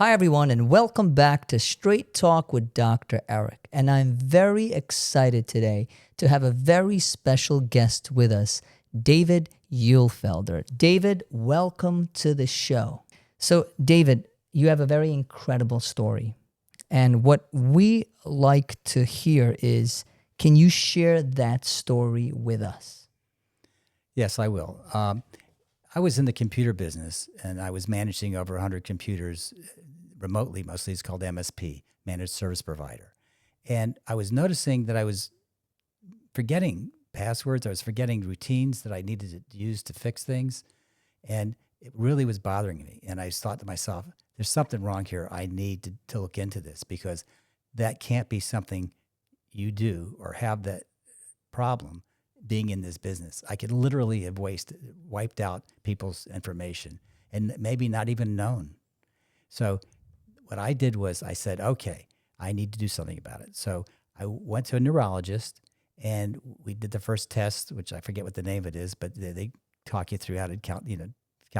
Hi, everyone, and welcome back to Straight Talk with Dr. Erik. And I'm very excited today to have a very special guest with us, David Uhlfelder. David, welcome to the show. So, David, you have a very incredible story. And what we like to hear is, can you share that story with us? Yes, I will. I was in the computer business, and I was managing over 100 computers remotely. Mostly it's called MSP, Managed Service Provider. And I was noticing that I was forgetting passwords. I was forgetting routines that I needed to use to fix things. And it really was bothering me. And I thought to myself, there's something wrong here. I need to look into this, because that can't be something you do or have that problem being in this business. I could literally have wiped out people's information and maybe not even known. So what I did was I said, okay, I need to do something about it. So I went to a neurologist, and we did the first test, which I forget what the name of it is, but they talk you through how to count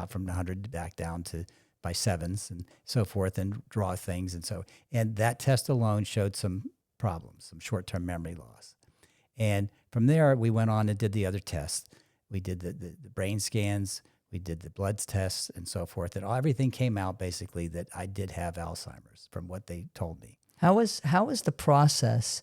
from 100 back down to by sevens and so forth, and draw things. And that test alone showed some problems, some short-term memory loss. And from there, we went on and did the other tests. We did the brain scans, we did the blood tests, and so forth. And everything came out basically that I did have Alzheimer's from what they told me. How was the process?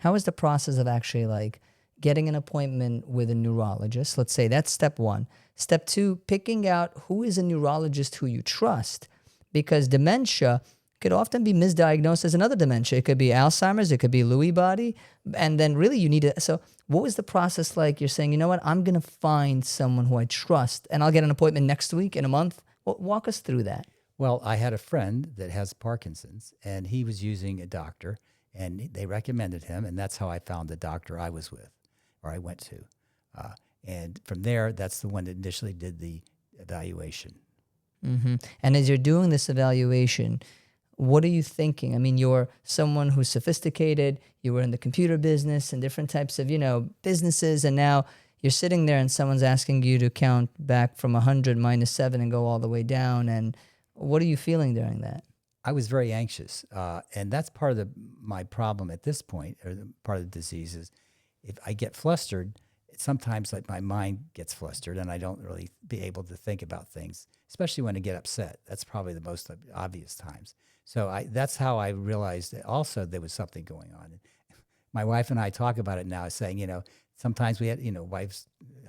How was the process of actually like getting an appointment with a neurologist? Let's say that's step one. Step two, picking out who is a neurologist who you trust, because dementia could often be misdiagnosed as another dementia. It could be Alzheimer's, it could be Lewy body, and then really you need to. So what was the process like? You're saying, you know what, I'm going to find someone who I trust, and I'll get an appointment next week, in a month. Well, walk us through that. Well, I had a friend that has Parkinson's, and he was using a doctor, and they recommended him, and that's how I found the doctor I was with, or I went to. And from there, that's the one that initially did the evaluation. Mm-hmm. And as you're doing this evaluation, what are you thinking? I mean, you're someone who's sophisticated. You were in the computer business and different types of, businesses. And now you're sitting there and someone's asking you to count back from 100 minus 7 and go all the way down. And what are you feeling during that? I was very anxious. And that's part of my problem at this point, or part of the disease is if I get flustered, sometimes like my mind gets flustered and I don't really be able to think about things, especially when I get upset. That's probably the most obvious times. So that's how I realized that also there was something going on. My wife and I talk about it now, saying, sometimes we had,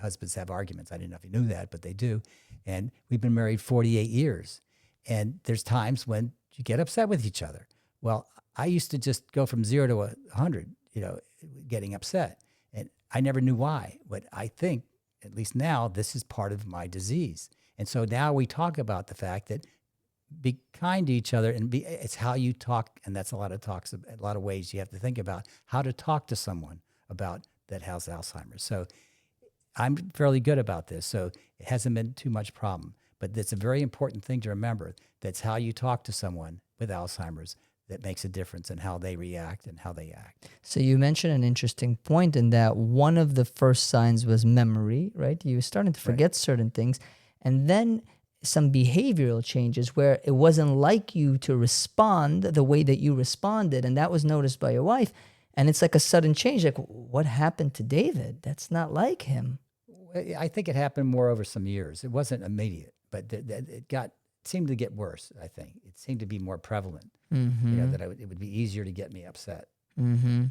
husbands have arguments. I didn't know if you knew that, but they do. And we've been married 48 years. And there's times when you get upset with each other. Well, I used to just go from 0 to 100, getting upset. And I never knew why. But I think, at least now, this is part of my disease. And so now we talk about the fact that be kind to each other, and it's how you talk. And that's a lot of ways you have to think about how to talk to someone about that has Alzheimer's. So I'm fairly good about this. So it hasn't been too much problem. But it's a very important thing to remember. That's how you talk to someone with Alzheimer's that makes a difference in how they react and how they act. So you mentioned an interesting point in that one of the first signs was memory, right? You were starting to forget certain things. And then some behavioral changes where it wasn't like you to respond the way that you responded. And that was noticed by your wife. And it's like a sudden change. Like, what happened to David? That's not like him. I think it happened more over some years. It wasn't immediate, but it seemed to get worse, I think. It seemed to be more prevalent, that it would be easier to get me upset. Mm-hmm.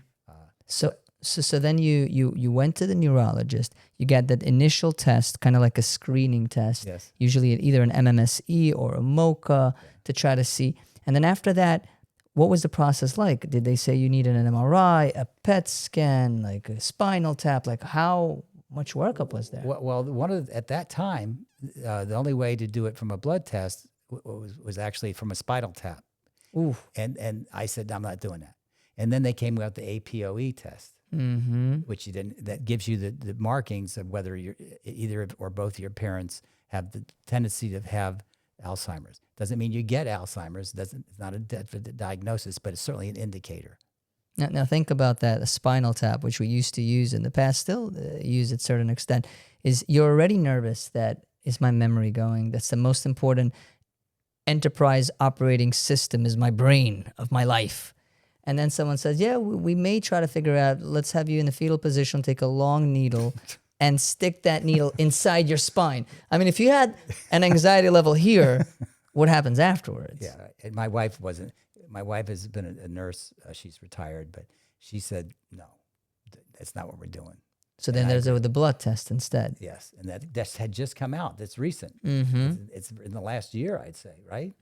So then you went to the neurologist. You got that initial test, kind of like a screening test. Yes. Usually either an MMSE or a MOCA to try to see. And then after that, what was the process like? Did they say you needed an MRI, a PET scan, like a spinal tap? Like how much workup was there? Well, at that time, the only way to do it from a blood test was actually from a spinal tap. Ooh. And I said, I'm not doing that. And then they came with the APOE test, which that gives you the markings of whether you're either or both of your parents have the tendency to have Alzheimer's. Doesn't mean you get Alzheimer's. It's not a diagnosis, but it's certainly an indicator. Now think about that. A spinal tap, which we used to use in the past, still use at a certain extent, is you're already nervous that, is my memory going? That's the most important. enterprise operating system is my brain of my life. And then someone says, yeah, we may try to figure out, let's have you in the fetal position, take a long needle and stick that needle inside your spine. I mean, if you had an anxiety level here, what happens afterwards? Yeah, and my wife wasn't. My wife has been a nurse. She's retired, but she said, no, that's not what we're doing. So then there's the blood test instead. Yes, and that had just come out. That's recent. It's in the last year, I'd say, right?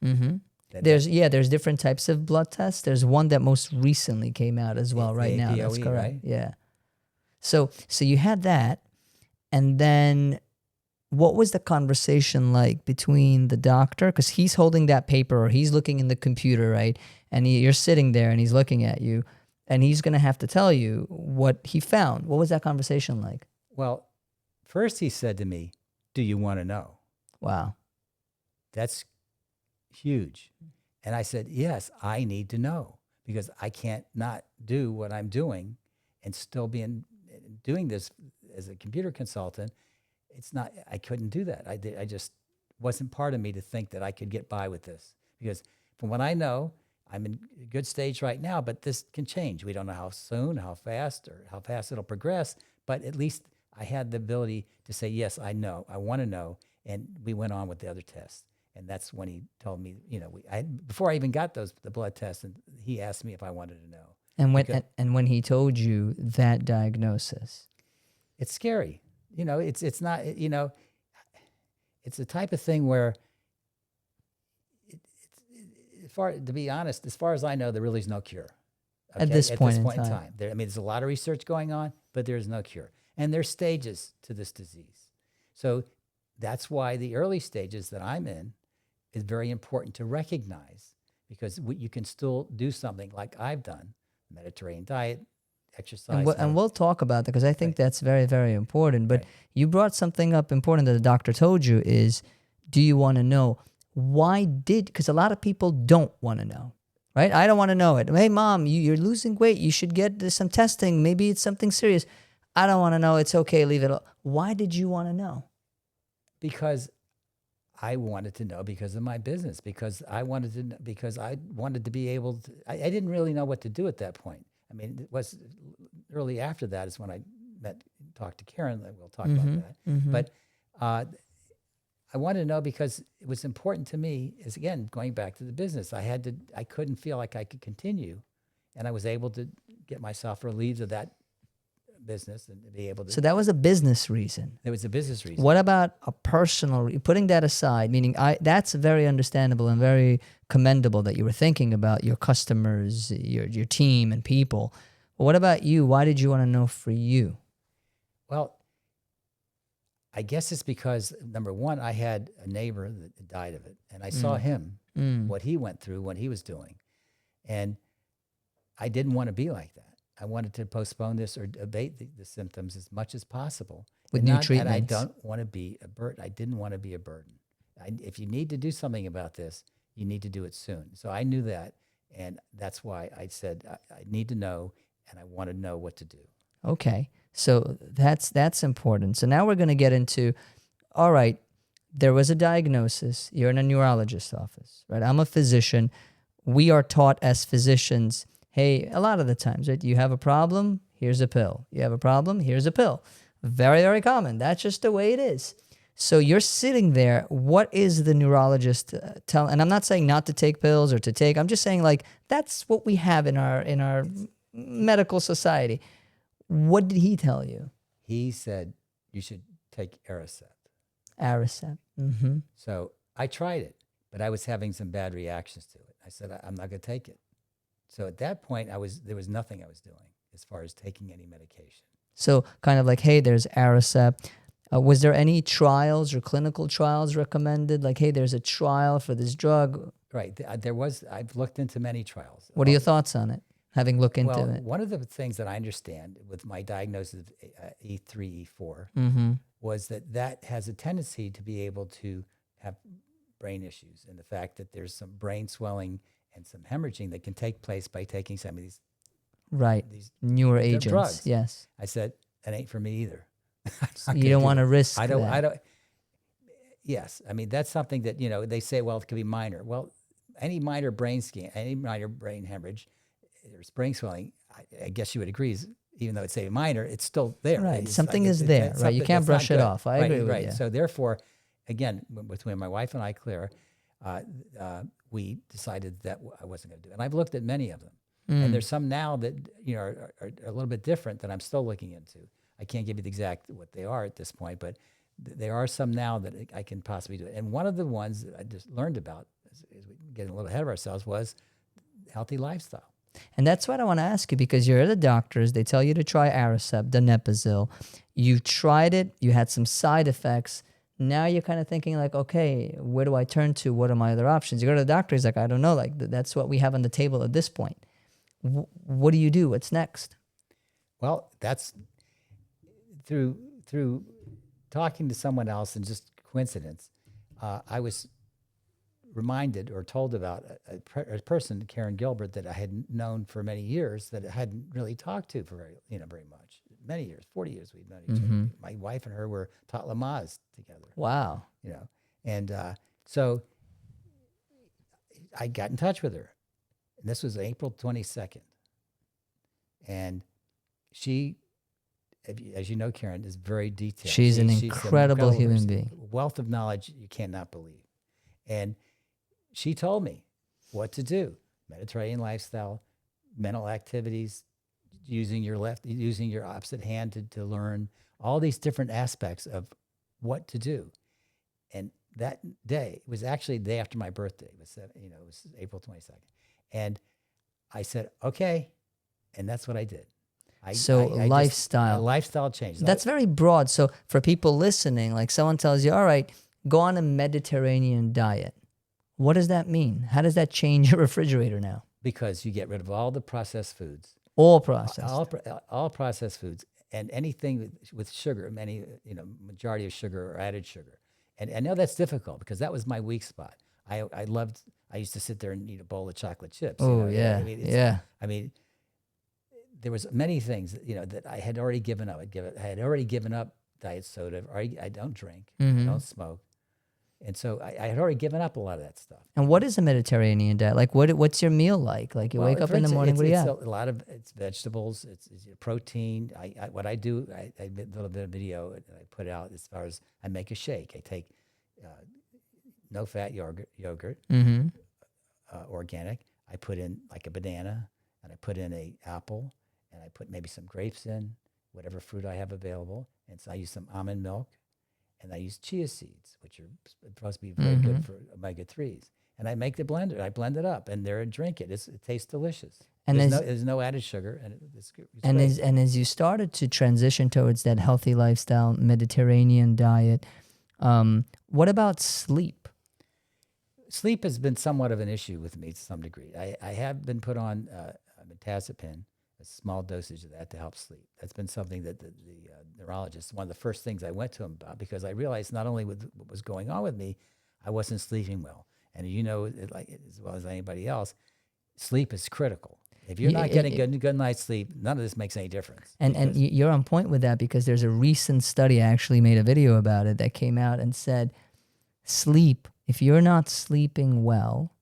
There's different types of blood tests. There's one that most recently came out as well right now. That's correct. Right? Yeah. So you had that, and then what was the conversation like between the doctor? Because he's holding that paper or he's looking in the computer, right? And you're sitting there and he's looking at you, and he's going to have to tell you what he found. What was that conversation like? Well, first he said to me, do you want to know? Wow. That's huge. And I said, yes, I need to know, because I can't not do what I'm doing and still doing this as a computer consultant. It's not, I couldn't do that. I just wasn't part of me to think that I could get by with this, because from what I know, I'm in a good stage right now, but this can change. We don't know how soon, how fast it'll progress, but at least I had the ability to say, yes, I know, I want to know. And we went on with the other tests. And that's when he told me, before I even got the blood tests, and he asked me if I wanted to know. And when he told you that diagnosis, it's scary. It's not, it's the type of thing where, to be honest, as far as I know, there really is no cure. Okay? At this point in time. There's a lot of research going on, but there's no cure. And there's stages to this disease. So that's why the early stages that I'm in is very important to recognize, because you can still do something like I've done, Mediterranean diet, exercise. And we'll talk about that, because I think that's very, very important. But Right. you brought something up important that the doctor told you is, do you want to know? Because a lot of people don't want to know, right? I don't want to know it. Hey, mom, you're losing weight. You should get some testing. Maybe it's something serious. I don't want to know. It's okay. Leave it alone. Why did you want to know? Because I wanted to know, because of my business, because I wanted to be able to, I didn't really know what to do at that point. I mean, it was early after that is when I talked to Karen. We'll talk about that. But I wanted to know because it was important to me, is again, going back to the business. I couldn't feel like I could continue, and I was able to get myself relieved of that business and be able to. So that was a business reason. It was a business reason. What about a personal, putting that aside, meaning that's very understandable and very commendable that you were thinking about your customers, your team and people. But what about you? Why did you want to know for you? Well, I guess it's because, number one, I had a neighbor that died of it, and I saw him, what he went through, what he was doing. And I didn't want to be like that. I wanted to postpone this or abate the symptoms as much as possible. With new treatments. And I don't want to be a burden. I didn't want to be a burden. If you need to do something about this, you need to do it soon. So I knew that, and that's why I said I need to know, and I want to know what to do. Okay. So that's important. So now we're going to get into, all right, there was a diagnosis. You're in a neurologist's office, right? I'm a physician. We are taught as physicians, hey, a lot of the times, right? You have a problem, here's a pill. You have a problem, here's a pill. Very, very common. That's just the way it is. So you're sitting there. What is the neurologist tell? And I'm not saying not to take pills or to take. I'm just saying, like, that's what we have in our medical society. What did he tell you? He said you should take Aricept. Aricept. Mm-hmm. So I tried it, but I was having some bad reactions to it. I said, I'm not going to take it. So at that point, there was nothing I was doing as far as taking any medication. So kind of like, hey, there's Aricept. Was there any trials or clinical trials recommended? Like, hey, there's a trial for this drug. Right. There was. I've looked into many trials. What are your thoughts on it, having looked into it? One of the things that I understand with my diagnosis of E3, E4 was that has a tendency to be able to have brain issues, and the fact that there's some brain swelling and some hemorrhaging that can take place by taking some of these newer agents. Drugs. Yes. I said, that ain't for me either. You don't want to risk that. I don't. Yes. I mean, that's something that, they say, well, it could be minor. Well, any minor brain scan, any minor brain hemorrhage or brain swelling, I guess you would agree, even though it's a minor, it's still there. Right. It's Something like, is there, right? You can't brush it off. I agree with you. So therefore, again, between my wife and I, Claire, we decided that I wasn't going to do it. And I've looked at many of them. And there's some now that, are a little bit different that I'm still looking into. I can't give you the exact what they are at this point, but there are some now that I can possibly do it. And one of the ones that I just learned about, as we get a little ahead of ourselves, was healthy lifestyle. And that's what I want to ask you, because you're at the doctors. They tell you to try Aricept, donepezil. You've tried it. You had some side effects. Now you're kind of thinking like, okay, where do I turn to? What are my other options? You go to the doctor. He's like, I don't know. Like that's what we have on the table at this point. What do you do? What's next? Well, that's through talking to someone else and just coincidence. I was reminded or told about a person, Karen Gilbert, that I had known for many years that I hadn't really talked to for very much. Many years, 40 years we've known each other. My wife and her were taught Lamaze together. Wow. And so I got in touch with her. And this was April 22nd. And she, as you know, Karen, is very detailed. She's an incredible human being. Wealth of knowledge you cannot believe. And she told me what to do: Mediterranean lifestyle, mental activities, using your opposite hand to learn all these different aspects of what to do. And that day, it was actually the day after my birthday. It was April 22nd. And I said, okay. And that's what I did. Lifestyle. A lifestyle change. That's very broad. So for people listening, like someone tells you, all right, go on a Mediterranean diet. What does that mean? How does that change your refrigerator now? Because you get rid of all the processed foods. All processed. All processed foods and anything with sugar, majority of sugar or added sugar. And I know that's difficult because that was my weak spot. I used to sit there and eat a bowl of chocolate chips. Oh, yeah. I mean, there was many things that I had already given up. I had already given up diet soda. I don't drink. I don't smoke. And so I had already given up a lot of that stuff. And what is a Mediterranean diet? Like, what's your meal like? Like, you wake up in the morning, what do you have? A lot of it's vegetables, it's protein. What I do, I did a little bit of video that I put out as far as I make a shake. I take no-fat yogurt, organic. I put in like a banana, and I put in an apple, and I put maybe some grapes in, whatever fruit I have available. And so I use some almond milk. And I use chia seeds, which are supposed to be very good for omega-3s. And I make the blender. I blend it up, and there I drink it. It tastes delicious. And there's no added sugar, and it's great. As you started to transition towards that healthy lifestyle, Mediterranean diet, what about sleep? Sleep has been somewhat of an issue with me to some degree. I have been put on mirtazapine, a small dosage of that to help sleep. That's been something that the neurologist, one of the first things I went to him about, because I realized not only with what was going on with me, I wasn't sleeping well. And as well as anybody else, sleep is critical. If you're not getting good night's sleep, none of this makes any difference. And you're on point with that, because there's a recent study, I actually made a video about it, that came out and said, sleep, if you're not sleeping well,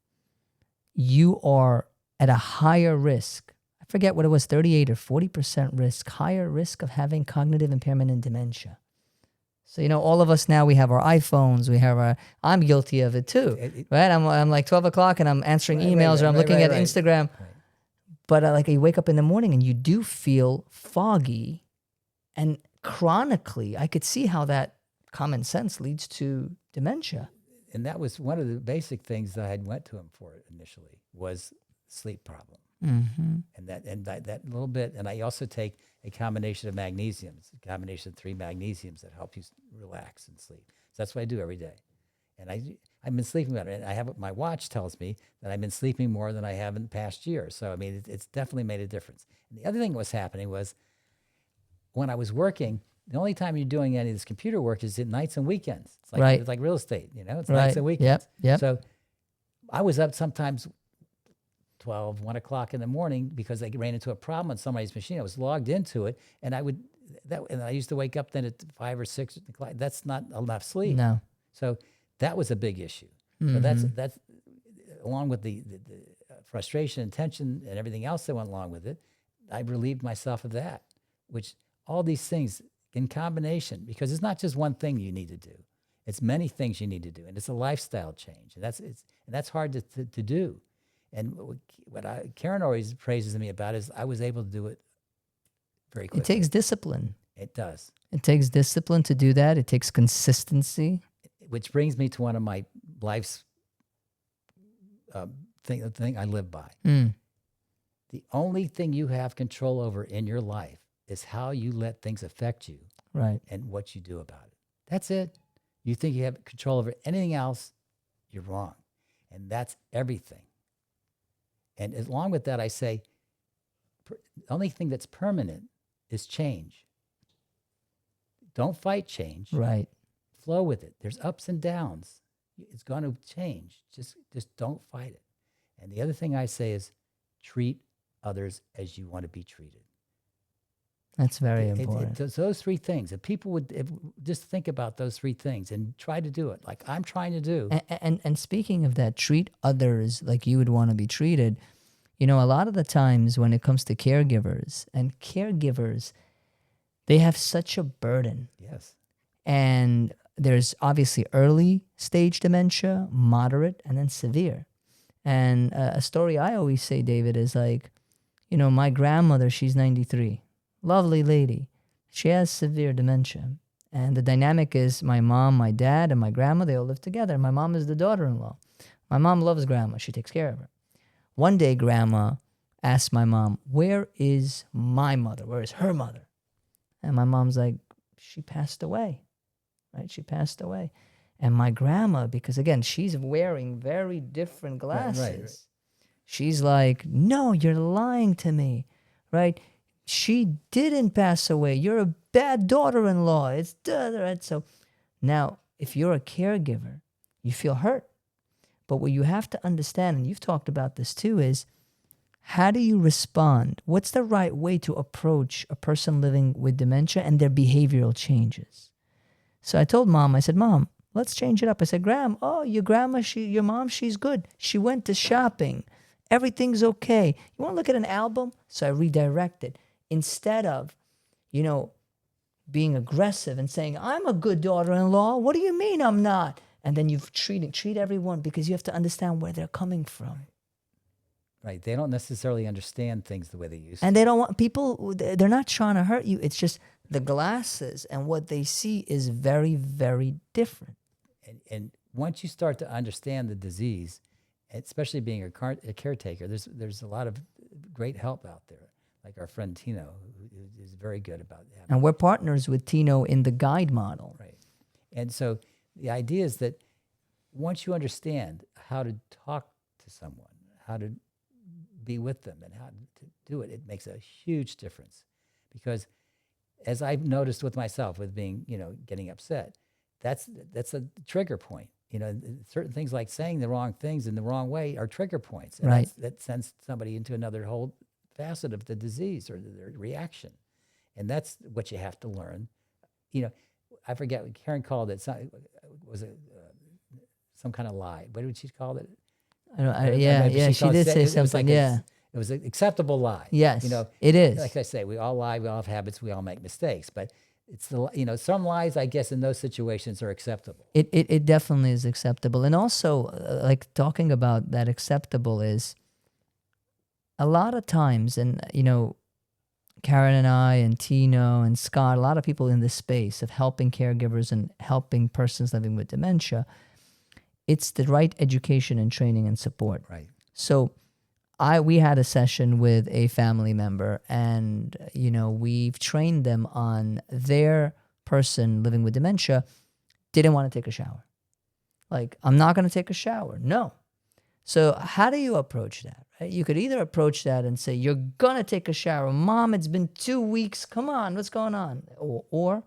you are at a higher risk. I forget what it was, 38 or 40% risk, higher risk of having cognitive impairment and dementia. So, all of us now, we have our iPhones, I'm guilty of it too, right? I'm like 12 o'clock and I'm answering emails or I'm looking at Instagram. Right. But you wake up in the morning and you do feel foggy, and chronically, I could see how that common sense leads to dementia. And that was one of the basic things that I had went to him for initially, was sleep problem. And that little bit, and I also take a combination of magnesiums, a combination of 3 magnesiums that help you relax and sleep. So that's what I do every day. And I've been sleeping better. And I have, my watch tells me that I've been sleeping more than I have in the past year. So, I mean, it's definitely made a difference. And the other thing that was happening was when I was working, the only time you're doing any of this computer work is at nights and weekends. It's like, It's like real estate, it's nights and weekends. Yep. So I was up sometimes 12, 1 o'clock in the morning because I ran into a problem on somebody's machine. I was logged into it, and I used to wake up then at 5 or 6 o'clock. That's not enough sleep. No. So that was a big issue. So Mm-hmm. that's along with the frustration and tension and everything else that went along with it. I relieved myself of that, which all these things in combination, because it's not just one thing you need to do. It's many things you need to do, and it's a lifestyle change, and that's hard to do. And what Karen always praises me about is I was able to do it very quickly. It takes discipline. It does. It takes discipline to do that. It takes consistency. Which brings me to one of my life's thing I live by. Mm. The only thing you have control over in your life is how you let things affect you, Right. and what you do about it. That's it. You think you have control over anything else, you're wrong. And that's everything. And along with that, I say, the only thing that's permanent is change. Don't fight change. Right. Flow with it. There's ups and downs. It's going to change. Just don't fight it. And the other thing I say is treat others as you want to be treated. That's very important. Those three things. If people would just think about those three things and try to do it like I'm trying to do. And speaking of that, treat others like you would want to be treated. You know, a lot of the times when it comes to caregivers, they have such a burden. Yes. And there's obviously early stage dementia, moderate, and then severe. And a story I always say, David, is like, you know, my grandmother, she's 93. Lovely lady. She has severe dementia. And the dynamic is my mom, my dad, and my grandma, they all live together. My mom is the daughter-in-law. My mom loves grandma. She takes care of her. One day, grandma asked my mom, where is my mother? Where is her mother? And my mom's like, she passed away, right? She passed away. And my grandma, because again, she's wearing very different glasses. Right. She's like, no, you're lying to me, right? She didn't pass away. You're a bad daughter-in-law. It's right. So now, if you're a caregiver, you feel hurt. But what you have to understand, and you've talked about this too, is how do you respond? What's the right way to approach a person living with dementia and their behavioral changes? So I told Mom, I said, Mom, let's change it up. I said, your mom, she's good. She went to shopping. Everything's okay. You want to look at an album? So I redirected. Instead of, you know, being aggressive and saying, I'm a good daughter-in-law. What do you mean I'm not? And then you've treat everyone, because you have to understand where they're coming from. Right. They don't necessarily understand things the way they used to. And they don't want people, they're not trying to hurt you. It's just the glasses and what they see is very, very different. And once you start to understand the disease, especially being a caretaker, there's a lot of great help out there. Like our friend Tino, who is very good about that. And we're partners with Tino in the guide model. Right. And so the idea is that once you understand how to talk to someone, how to be with them and how to do it, it makes a huge difference. Because as I've noticed with myself, with being, getting upset, that's a trigger point. Certain things like saying the wrong things in the wrong way are trigger points. And right. That sends somebody into another whole facet of the disease or their reaction. And that's what you have to learn. I forget what Karen called it. Was it some kind of lie? What did she call it? She did say something. It was an acceptable lie. Yes, it is. Like I say, we all lie, we all have habits, we all make mistakes. But it's some lies, I guess, in those situations are acceptable. It definitely is acceptable. And also, like talking about that acceptable is a lot of times, and Karen and I and Tino and Scott, a lot of people in this space of helping caregivers and helping persons living with dementia, it's the right education and training and support. Right. So we had a session with a family member, and we've trained them on their person living with dementia didn't want to take a shower. Like, I'm not going to take a shower. No. So how do you approach that? Right? You could either approach that and say, you're going to take a shower. Mom, it's been 2 weeks. Come on, what's going on? Or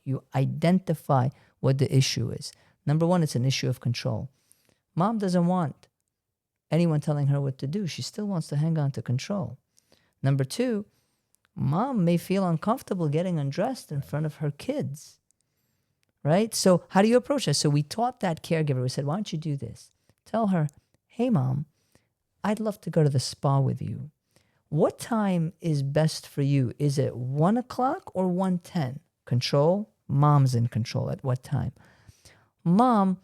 you identify what the issue is. Number one, it's an issue of control. Mom doesn't want anyone telling her what to do. She still wants to hang on to control. Number two, Mom may feel uncomfortable getting undressed in front of her kids. right? So how do you approach this? So we taught that caregiver, we said, why don't you do this? Tell her, hey, mom, I'd love to go to the spa with you. What time is best for you? Is it 1 o'clock or 1:10? Control. Mom's in control at what time? Mom,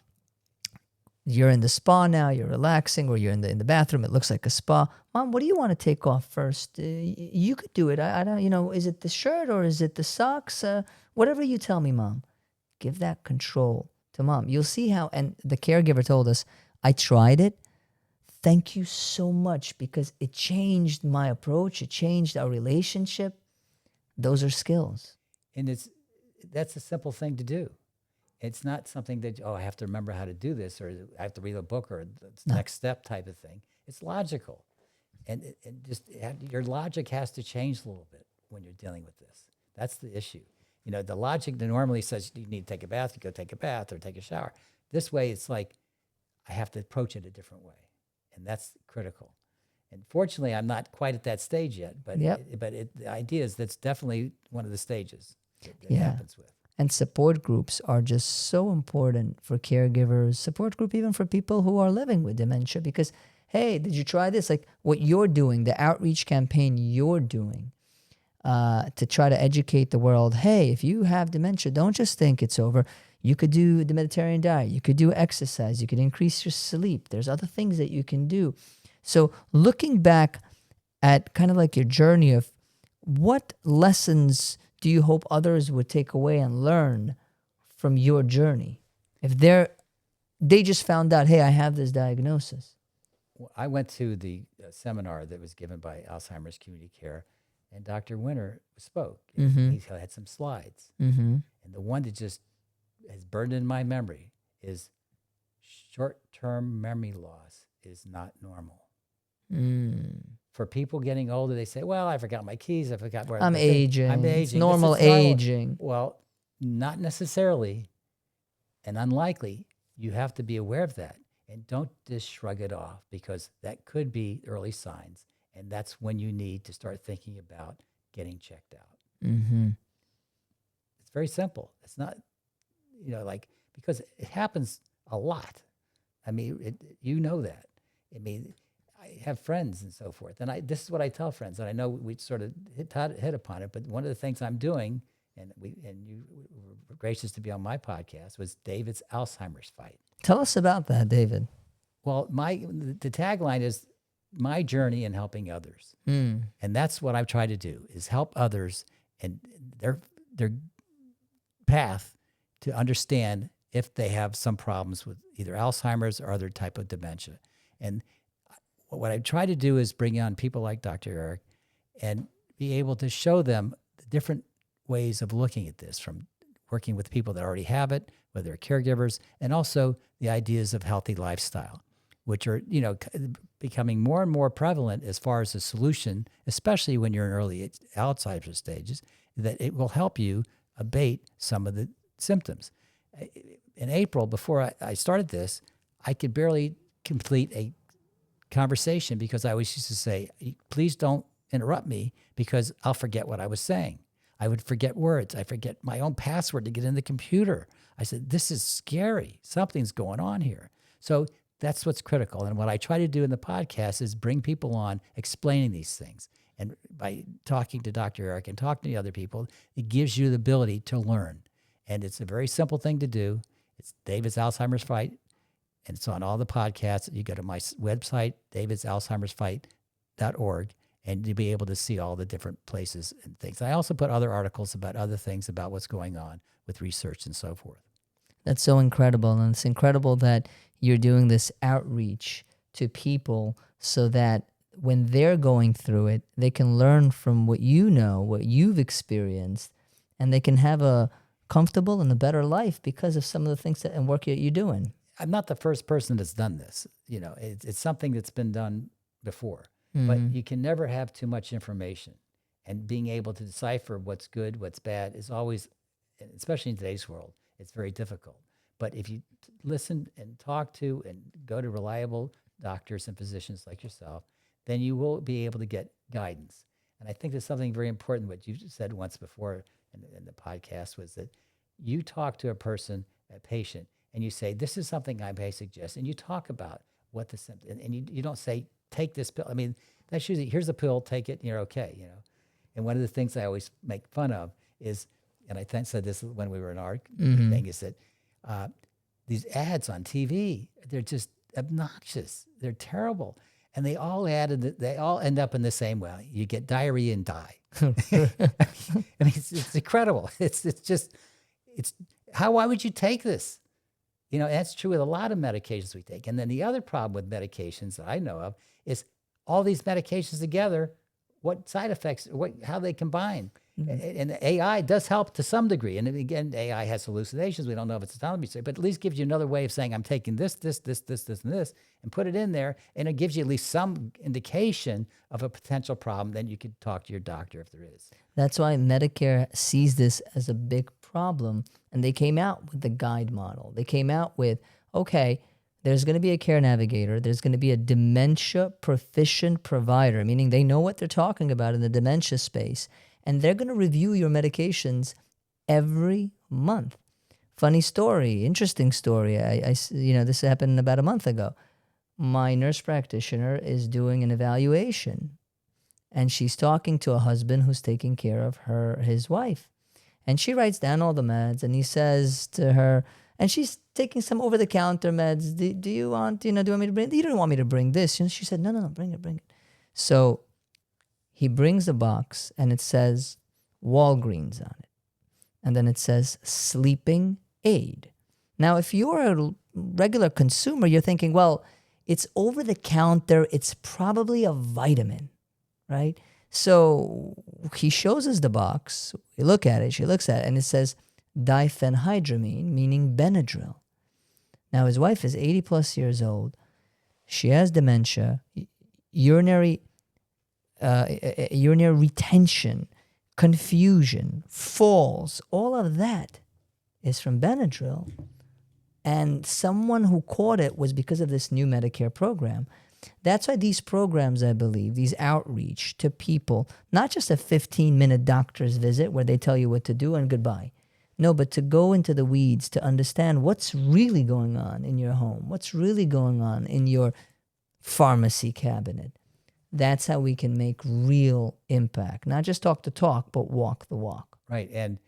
you're in the spa now, you're relaxing, or you're in the bathroom, it looks like a spa. Mom, what do you want to take off first? You could do it. I don't, is it the shirt or is it the socks? Whatever you tell me, mom. Give that control to mom. You'll see how, and the caregiver told us, I tried it. Thank you so much because it changed my approach. It changed our relationship. Those are skills. And that's a simple thing to do. It's not something that, I have to remember how to do this, or I have to read a book, or the next step type of thing. It's logical. And your logic has to change a little bit when you're dealing with this. That's the issue. The logic that normally says you need to take a bath, you go take a bath or take a shower. This way, it's like I have to approach it a different way. And that's critical. And fortunately, I'm not quite at that stage yet, but the idea is that's definitely one of the stages that happens with. And support groups are just so important for caregivers, support group even for people who are living with dementia, because, hey, did you try this? Like what you're doing, the outreach campaign you're doing to try to educate the world. Hey, if you have dementia, don't just think it's over. You could do the Mediterranean diet. You could do exercise. You could increase your sleep. There's other things that you can do. So looking back at kind of like your journey of what lessons do you hope others would take away and learn from your journey? If they just found out, hey, I have this diagnosis. Well, I went to the seminar that was given by Alzheimer's Community Care, and Dr. Winter spoke. Mm-hmm. He had some slides. Mm-hmm. And the one that just has burned in my memory is short-term memory loss is not normal. For people getting older, they say, well, I forgot my keys. I forgot where I'm aging. I'm aging. It's normal aging. Well, not necessarily, and unlikely. You have to be aware of that. And don't just shrug it off, because that could be early signs. And that's when you need to start thinking about getting checked out. Mm-hmm. It's very simple. It's not, because it happens a lot. I mean, you know that. I mean, I have friends and so forth. And this is what I tell friends. And I know we sort of hit upon it, but one of the things I'm doing, and you were gracious to be on my podcast, was David's Alzheimer's fight. Tell us about that, David. Well, the tagline is my journey in helping others. And that's what I've tried to do, is help others and their path to understand if they have some problems with either Alzheimer's or other type of dementia. And what I try to do is bring on people like Dr. Erik and be able to show them the different ways of looking at this, from working with people that already have it, whether they're caregivers, and also the ideas of healthy lifestyle, which are, becoming more and more prevalent as far as a solution, especially when you're in early Alzheimer's stages, that it will help you abate some of the symptoms. In April, before I started this, I could barely complete a conversation because I always used to say, please don't interrupt me because I'll forget what I was saying. I would forget words. I forget my own password to get in the computer. I said, this is scary. Something's going on here. So that's what's critical. And what I try to do in the podcast is bring people on explaining these things. And by talking to Dr. Erik and talking to other people, it gives you the ability to learn. And it's a very simple thing to do. It's David's Alzheimer's Fight, and it's on all the podcasts. You go to my website, davidsalzheimersfight.org, and you'll be able to see all the different places and things. I also put other articles about other things about what's going on with research and so forth. That's so incredible. And it's incredible that you're doing this outreach to people so that when they're going through it, they can learn from what you know, what you've experienced, and they can have a comfortable and a better life because of some of the things and work that you're doing. I'm not the first person that's done this. It's something that's been done before, but you can never have too much information, and being able to decipher what's good, what's bad is always, especially in today's world, it's very difficult. But if you listen and talk to and go to reliable doctors and physicians like yourself, then you will be able to get guidance. And I think there's something very important, what you said once before in the podcast, was that you talk to a patient, and you say, this is something I may suggest, and you talk about what the symptom, and you don't say, take this pill. I mean, that's usually, here's a pill, take it, and you're okay, you know. And one of the things I always make fun of is, and I said this when we were in our thing, is that these ads on TV, they're just obnoxious. They're terrible. And they all end up in the same way. You get diarrhea and die. I mean, it's incredible. Why would you take this? You know, that's true with a lot of medications we take. And then the other problem with medications that I know of is all these medications together, what side effects, how they combine. And the AI does help to some degree. And again, AI has hallucinations. We don't know if it's autonomy, but at least gives you another way of saying, I'm taking this, and this, and put it in there. And it gives you at least some indication of a potential problem. Then you could talk to your doctor if there is. That's why Medicare sees this as a big problem. And they came out with the guide model. They came out with, okay, there's going to be a care navigator. There's going to be a dementia proficient provider, meaning they know what they're talking about in the dementia space. And they're going to review your medications every month. Funny story, interesting story. This happened about a month ago. My nurse practitioner is doing an evaluation, and she's talking to a husband who's taking care of his wife. And she writes down all the meds, and he says to her, and she's taking some over-the-counter meds. Do you want, do you want me to bring? You don't want me to bring this. And she said, no, bring it. So he brings a box, and it says Walgreens on it. And then it says sleeping aid. Now, if you're a regular consumer, you're thinking, well, it's over the counter. It's probably a vitamin, right? So he shows us the box. We look at it. She looks at it, and it says diphenhydramine, meaning Benadryl. Now, his wife is 80 plus years old. She has dementia, urinary retention, confusion, falls, all of that is from Benadryl. And someone who caught it was because of this new Medicare program. That's why these programs, I believe, these outreach to people, not just a 15-minute doctor's visit where they tell you what to do and goodbye. No, but to go into the weeds, to understand what's really going on in your home, what's really going on in your pharmacy cabinet. That's how we can make real impact. Not just talk the talk, but walk the walk. Right. And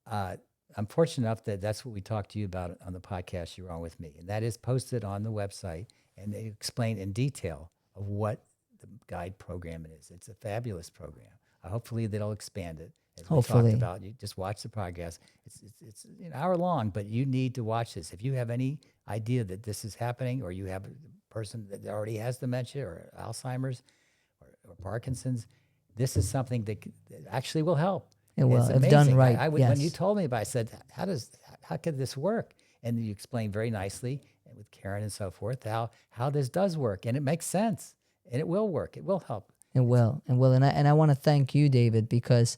I'm fortunate enough that that's what we talked to you about on the podcast You're On With Me. And that is posted on the website. And they explain in detail of what the guide program is. It's a fabulous program. Hopefully they'll expand it. As we talked about, you just watch the podcast. It's an hour long, but you need to watch this. If you have any idea that this is happening, or you have a person that already has dementia or Alzheimer's or Parkinson's, this is something that actually will help. It will, if done right. Yes. When you told me about it, I said, how could this work? And you explained very nicely with Karen and so forth how this does work, and it makes sense, and it will work. It will help. It will. And I want to thank you, David, because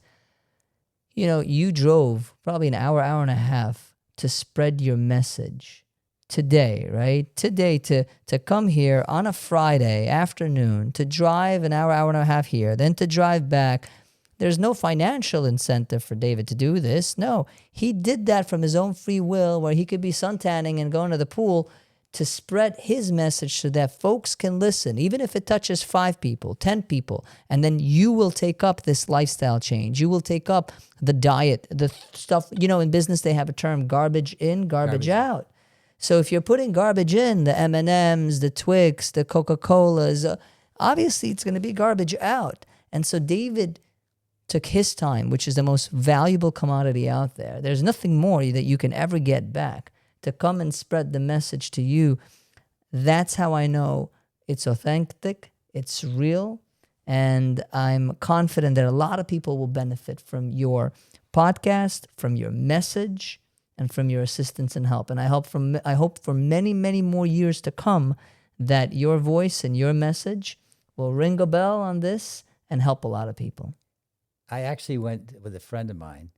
you drove probably an hour and a half to spread your message today, right? Today to come here on a Friday afternoon, to drive an hour and a half here, then to drive back. There's no financial incentive for David to do this. No, he did that from his own free will, where he could be suntanning and going to the pool, to spread his message so that folks can listen, even if it touches 5 people, 10 people. And then you will take up this lifestyle change. You will take up the diet, the stuff. In business, they have a term, garbage in, garbage out. So if you're putting garbage in, the M&Ms, the Twix, the Coca-Colas, obviously it's going to be garbage out. And so David took his time, which is the most valuable commodity out there. There's nothing more that you can ever get back, to come and spread the message to you. That's how I know it's authentic, it's real, and I'm confident that a lot of people will benefit from your podcast, from your message, and from your assistance and help. And I hope for many, many more years to come that your voice and your message will ring a bell on this and help a lot of people. I actually went with a friend of mine.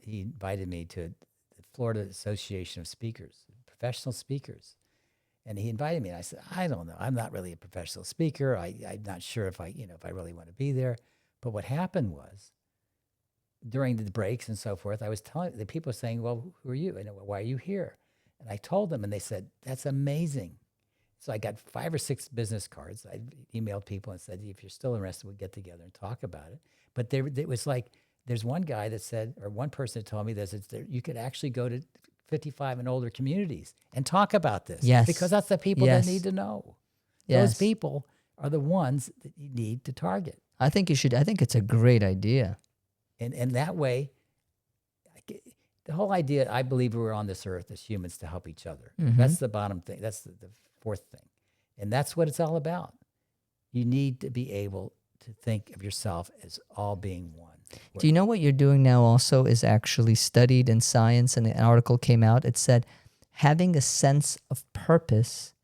He invited me to the Florida Association of Speakers, professional speakers. And he invited me, and I said, I don't know. I'm not really a professional speaker. I'm not sure if I really want to be there. But what happened was during the breaks and so forth, I was telling the people saying, well, who are you? And why are you here? And I told them, and they said, that's amazing. So I got 5 or 6 business cards. I emailed people and said, if you're still interested, we'll get together and talk about it. But it was like, there's one guy that said, or one person that told me this, you could actually go to 55 and older communities and talk about this. Yes. Because that's the people Yes. that need to know. Yes. Those people are the ones that you need to target. I think you should. I think it's a great idea. And that way, the whole idea, I believe we're on this earth as humans to help each other. That's the bottom thing. That's the fourth thing. And that's what it's all about. You need to be able to think of yourself as all being one. Do you know what you're doing now also is actually studied in science, and an article came out. It said having a sense of purpose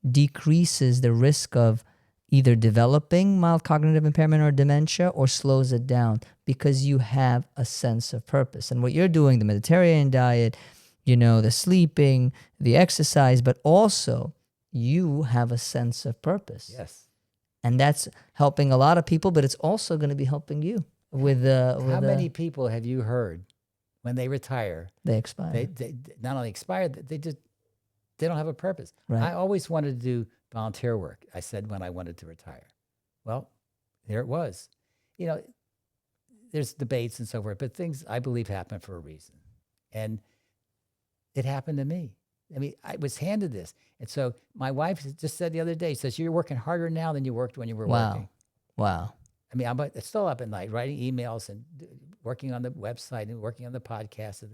decreases the risk of either developing mild cognitive impairment or dementia, or slows it down because you have a sense of purpose. And what you're doing, the Mediterranean diet, the sleeping, the exercise, but also you have a sense of purpose. Yes. And that's helping a lot of people, but it's also going to be helping you with How many people have you heard when they retire? They expire. They not only expire, they don't have a purpose. Right. I always wanted to do volunteer work. I said when I wanted to retire. Well, there it was. There's debates and so forth, but things I believe happen for a reason. And it happened to me. I mean, I was handed this. And so my wife just said the other day, says, you're working harder now than you worked when you were working. Wow. I mean, I'm still up at night writing emails and working on the website and working on the podcast.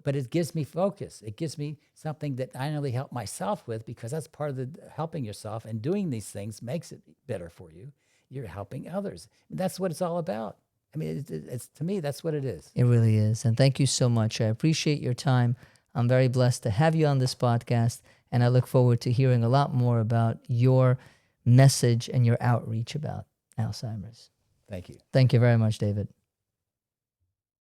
But it gives me focus. It gives me something that I only help myself with, because that's part of the helping yourself, and doing these things makes it better for you. You're helping others. That's what it's all about. I mean, it's to me, that's what it is. It really is. And thank you so much. I appreciate your time. I'm very blessed to have you on this podcast, and I look forward to hearing a lot more about your message and your outreach about Alzheimer's. Thank you. Thank you very much, David.